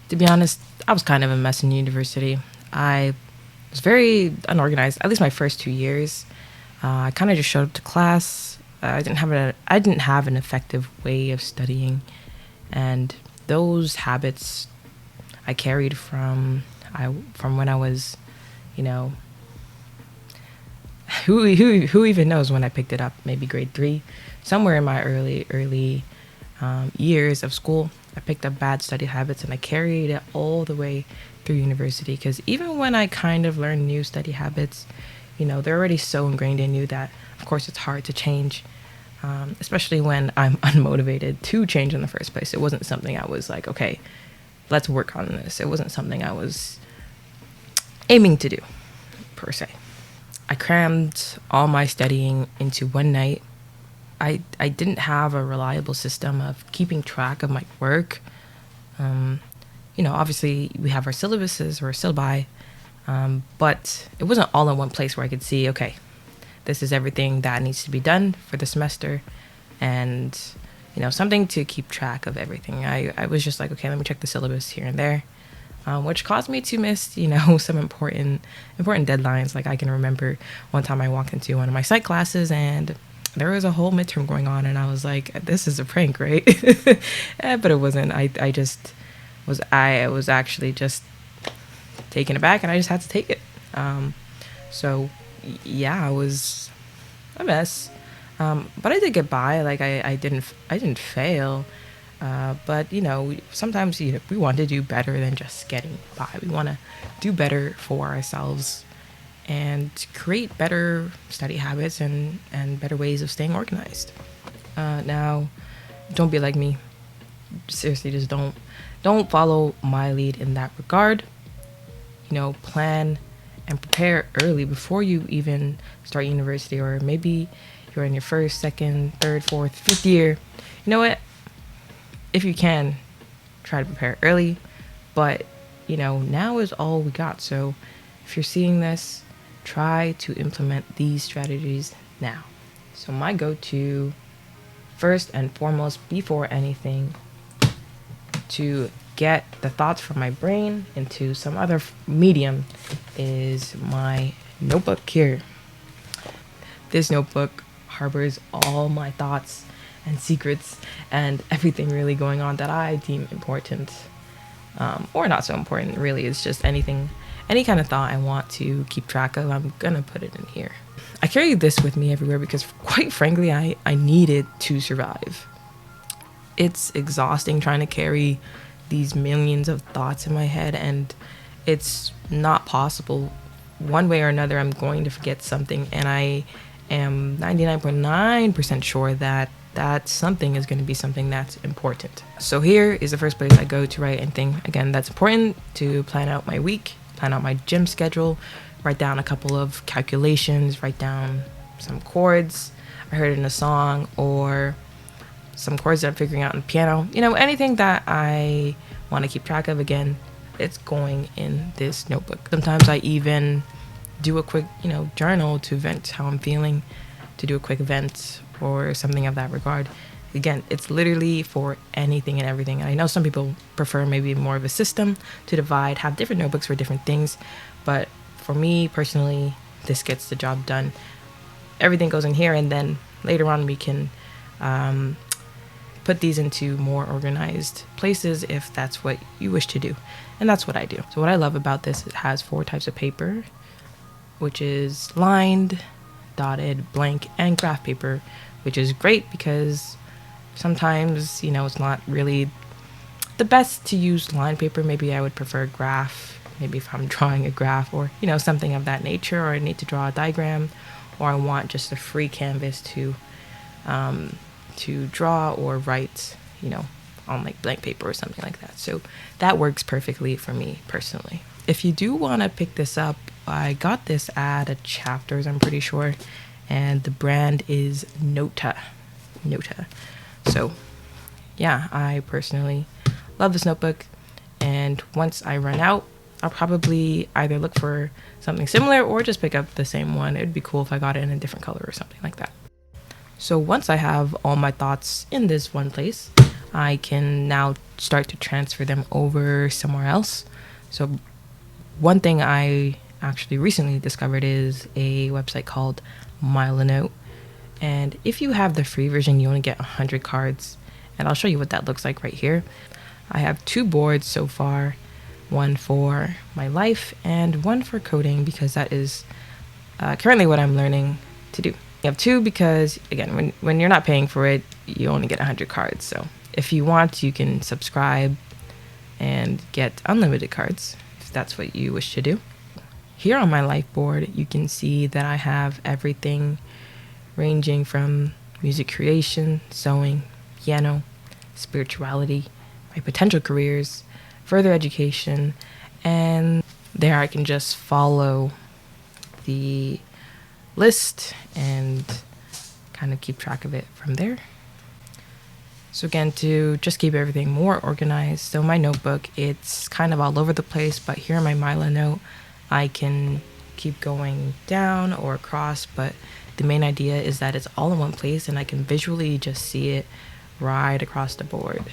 To be honest, I was kind of a mess in university. I was very unorganized, at least my first 2 years. I kind of just showed up to class. I didn't have an effective way of studying, and those habits I carried from when I was, you know, who even knows when I picked it up? Maybe grade three, somewhere in my early years of school. I picked up bad study habits and I carried it all the way through university. Because even when I kind of learned new study habits, they're already so ingrained in you that, of course, it's hard to change. Especially when I'm unmotivated to change in the first place. It wasn't something I was like, okay, let's work on this. It wasn't something I was aiming to do, per se. I crammed all my studying into one night. I didn't have a reliable system of keeping track of my work. Obviously we have our syllabuses or syllabi, but it wasn't all in one place where I could see, okay, this is everything that needs to be done for the semester, and something to keep track of everything. I was just like, okay, let me check the syllabus here and there, which caused me to miss some important deadlines. Like I can remember one time I walked into one of my psych classes and there was a whole midterm going on, and I was like, this is a prank, right? But it wasn't. I was actually just taken aback, and I just had to take it. So yeah, I was a mess, but I did get by. Like I didn't fail, but sometimes we want to do better than just getting by. We want to do better for ourselves and create better study habits and better ways of staying organized. Now, don't be like me. Seriously, just don't follow my lead in that regard. Plan and prepare early before you even start university, or maybe you're in your first, second, third, fourth, fifth year. You know what? If you can, try to prepare early, but now is all we got. So if you're seeing this, try to implement these strategies now. So my go-to, first and foremost, before anything, to get the thoughts from my brain into some other medium, is my notebook here. This notebook harbors all my thoughts and secrets and everything really going on that I deem important, or not so important. Really, it's just any kind of thought I want to keep track of, I'm gonna put it in here. I carry this with me everywhere because, quite frankly, I need it to survive. It's exhausting trying to carry these millions of thoughts in my head, and it's not possible. One way or another, I'm going to forget something, and I am 99.9% sure that something is going to be something that's important. So here is the first place I go to write anything, again, that's important, to plan out my week, plan out my gym schedule, write down a couple of calculations, write down some chords I heard in a song, or some chords that I'm figuring out on the piano. Anything that I want to keep track of, again, it's going in this notebook. Sometimes I even do a quick, journal to vent how I'm feeling, to do a quick vent or something of that regard. Again, it's literally for anything and everything. And I know some people prefer maybe more of a system to divide, have different notebooks for different things. But for me personally, this gets the job done. Everything goes in here, and then later on we can put these into more organized places if that's what you wish to do. And that's what I do. So what I love about this, it has 4 types of paper, which is lined, dotted, blank, and graph paper, which is great because sometimes, it's not really the best to use lined paper. Maybe I would prefer graph, maybe if I'm drawing a graph or, something of that nature, or I need to draw a diagram, or I want just a free canvas to draw or write, on like blank paper or something like that. So that works perfectly for me personally. If you do want to pick this up, I got this at a Chapters, I'm pretty sure, and the brand is Nota. So yeah, I personally love this notebook, and once I run out, I'll probably either look for something similar or just pick up the same one. It'd be cool if I got it in a different color or something like that. So once I have all my thoughts in this one place, I can now start to transfer them over somewhere else. So one thing I actually recently discovered is a website called Milanote. And if you have the free version, you only get 100 cards. And I'll show you what that looks like right here. I have 2 boards so far, one for my life and one for coding, because that is currently what I'm learning to do. You have 2 because, again, when you're not paying for it, you only get 100 cards. So if you want, you can subscribe and get unlimited cards if that's what you wish to do. Here on my life board, you can see that I have everything ranging from music creation, sewing, piano, spirituality, my potential careers, further education, and there I can just follow the list and kind of keep track of it from there. So again, to just keep everything more organized, so my notebook, it's kind of all over the place, but here in my Milanote, I can keep going down or across, but the main idea is that it's all in one place and I can visually just see it right across the board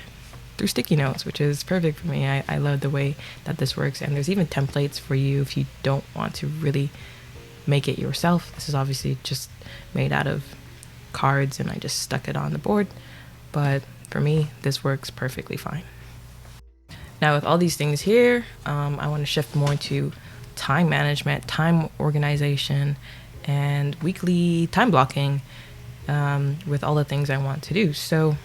through sticky notes, which is perfect for me. I love the way that this works, and there's even templates for you if you don't want to really make it yourself. This is obviously just made out of cards and I just stuck it on the board, but for me, this works perfectly fine. Now with all these things here, I want to shift more into time management, time organization, and weekly time blocking with all the things I want to do. So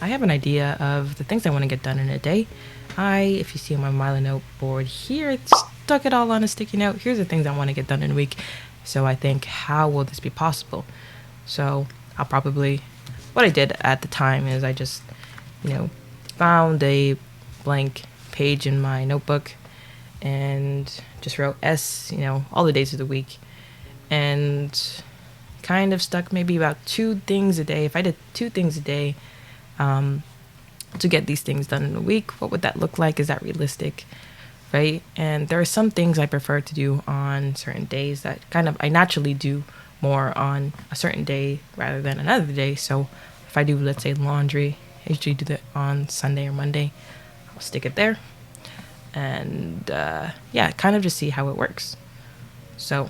I have an idea of the things I want to get done in a day. If you see on my Milanote board here, I stuck it all on a sticky note. Here's the things I want to get done in a week. So I think, how will this be possible? So I'll probably, what I did at the time is I just, found a blank page in my notebook and just wrote S, all the days of the week, and kind of stuck maybe about 2 things a day. If I did 2 things a day to get these things done in a week, what would that look like? Is that realistic? Right? And there are some things I prefer to do on certain days that I naturally do more on a certain day rather than another day. So if I do, let's say, laundry, I usually do that on Sunday or Monday. I'll stick it there and kind of just see how it works. So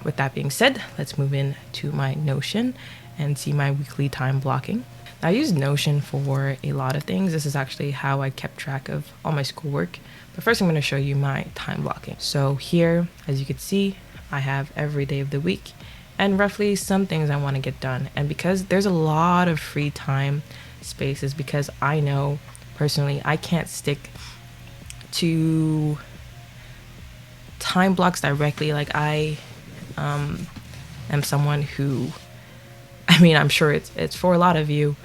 with that being said, let's move into my Notion and see my weekly time blocking. I use Notion for a lot of things. This is actually how I kept track of all my schoolwork. But first I'm going to show you my time blocking. So here, as you can see, I have every day of the week and roughly some things I want to get done. And because there's a lot of free time spaces, because I know personally I can't stick to time blocks directly. Like I am someone who, I'm sure it's for a lot of you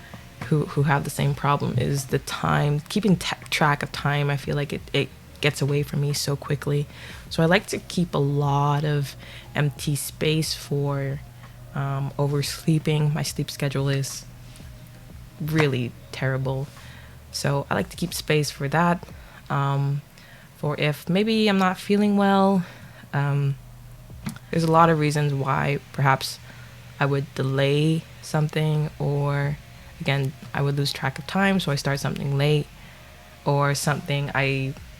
who have the same problem, is the time, keeping track of time. I feel like it gets away from me so quickly. So I like to keep a lot of empty space for oversleeping. My sleep schedule is really terrible. So I like to keep space for that. For if maybe I'm not feeling well, there's a lot of reasons why perhaps I would delay something, or again, I would lose track of time, so I start something late, or something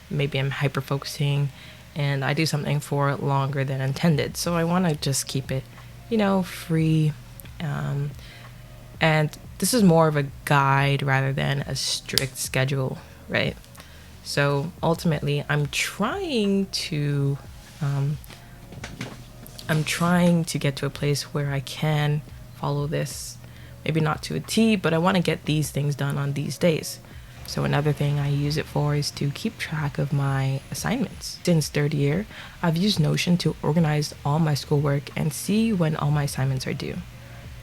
maybe I'm hyper focusing and I do something for longer than intended. So I want to just keep it, free. And this is more of a guide rather than a strict schedule, right? So ultimately, I'm trying to get to a place where I can follow this, maybe not to a T, but I want to get these things done on these days. So another thing I use it for is to keep track of my assignments. Since 3rd year, I've used Notion to organize all my schoolwork and see when all my assignments are due.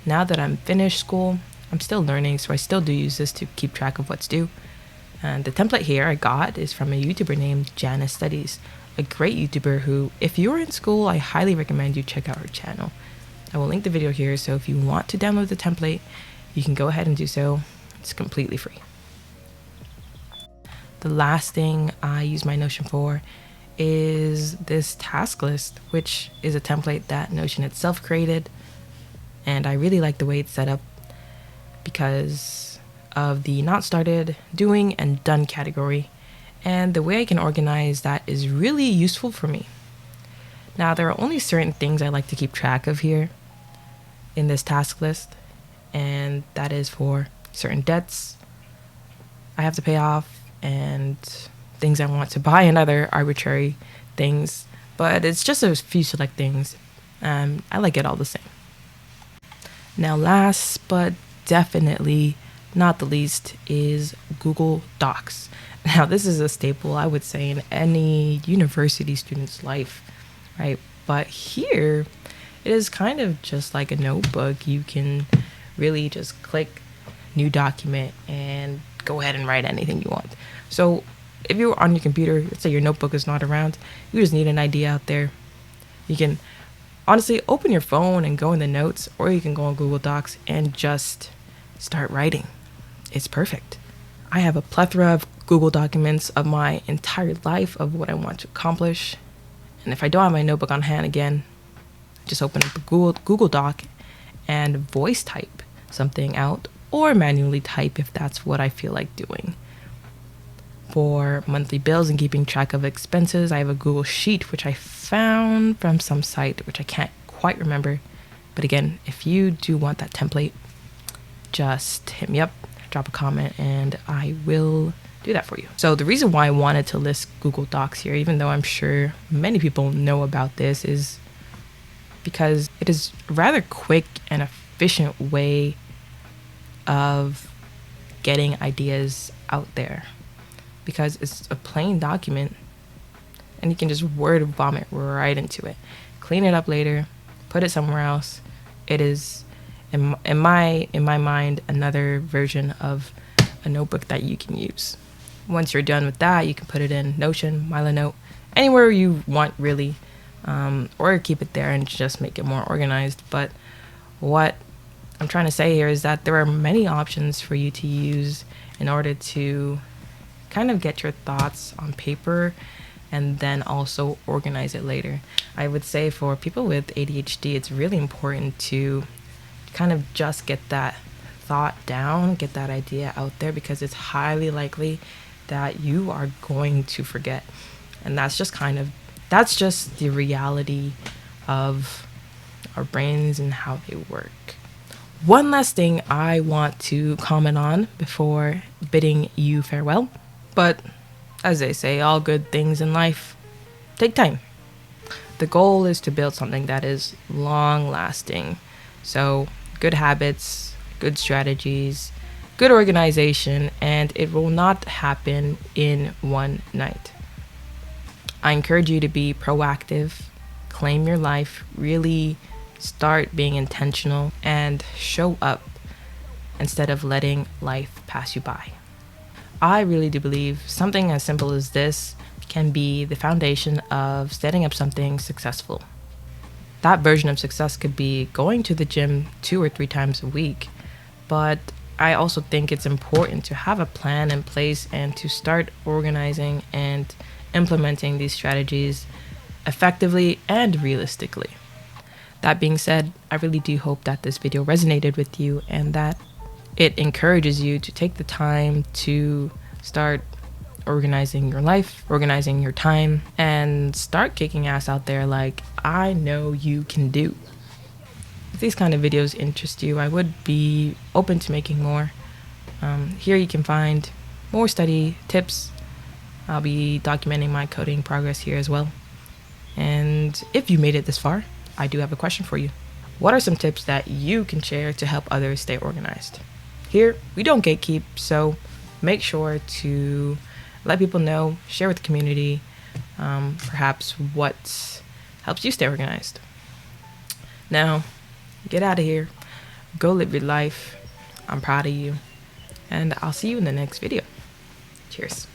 Now that I'm finished school, I'm still learning, so I still do use this to keep track of what's due. And the template here I got is from a YouTuber named Janice Studies, a great YouTuber who, if you're in school, I highly recommend you check out her channel. I will link the video here, so if you want to download the template, you can go ahead and do so. It's completely free. The last thing I use my Notion for is this task list, which is a template that Notion itself created. And I really like the way it's set up because of the not started, doing, and done category. And the way I can organize that is really useful for me. Now, there are only certain things I like to keep track of here in this task list, and that is for certain debts I have to pay off and things I want to buy and other arbitrary things. But it's just a few select things. I like it all the same. Now, last but definitely not the least is Google Docs. Now, this is a staple, I would say, in any university student's life, right? But here, it is kind of just like a notebook. You can really just click new document and go ahead and write anything you want. So if you're on your computer, let's say your notebook is not around, you just need an idea out there. You can honestly open your phone and go in the notes, or you can go on Google Docs and just start writing. It's perfect. I have a plethora of Google documents of my entire life of what I want to accomplish. And if I don't have my notebook on hand again, just open up a Google Doc and voice type something out, or manually type if that's what I feel like doing. For monthly bills and keeping track of expenses, I have a Google Sheet, which I found from some site, which I can't quite remember. But again, if you do want that template, just hit me up, drop a comment, and I will do that for you. So the reason why I wanted to list Google Docs here, even though I'm sure many people know about this, is because it is a rather quick and efficient way of getting ideas out there, because it's a plain document and you can just word vomit right into it, clean it up later, put it somewhere else. It is in my mind another version of a notebook that you can use. Once you're done with that, you can put it in Notion, Milanote, anywhere you want really, or keep it there and just make it more organized. But what I'm trying to say here is that there are many options for you to use in order to kind of get your thoughts on paper and then also organize it later. I would say for people with ADHD, it's really important to kind of just get that thought down, get that idea out there, because it's highly likely that you are going to forget. And that's just the reality of our brains and how they work. One last thing I want to comment on before bidding you farewell, but as they say, all good things in life take time. The goal is to build something that is long lasting. So good habits, good strategies, good organization, and it will not happen in one night. I encourage you to be proactive, claim your life, really start being intentional, and show up instead of letting life pass you by. I really do believe something as simple as this can be the foundation of setting up something successful. That version of success could be going to the gym 2 or 3 times a week, but I also think it's important to have a plan in place and to start organizing and implementing these strategies effectively and realistically. That being said, I really do hope that this video resonated with you and that it encourages you to take the time to start organizing your life, organizing your time, and start kicking ass out there like I know you can do. If these kind of videos interest you, I would be open to making more. Here you can find more study tips. I'll be documenting my coding progress here as well. And if you made it this far, I do have a question for you. What are some tips that you can share to help others stay organized? Here, we don't gatekeep, so make sure to let people know, share with the community, perhaps what helps you stay organized. Now, get out of here. Go live your life. I'm proud of you. And I'll see you in the next video. Cheers.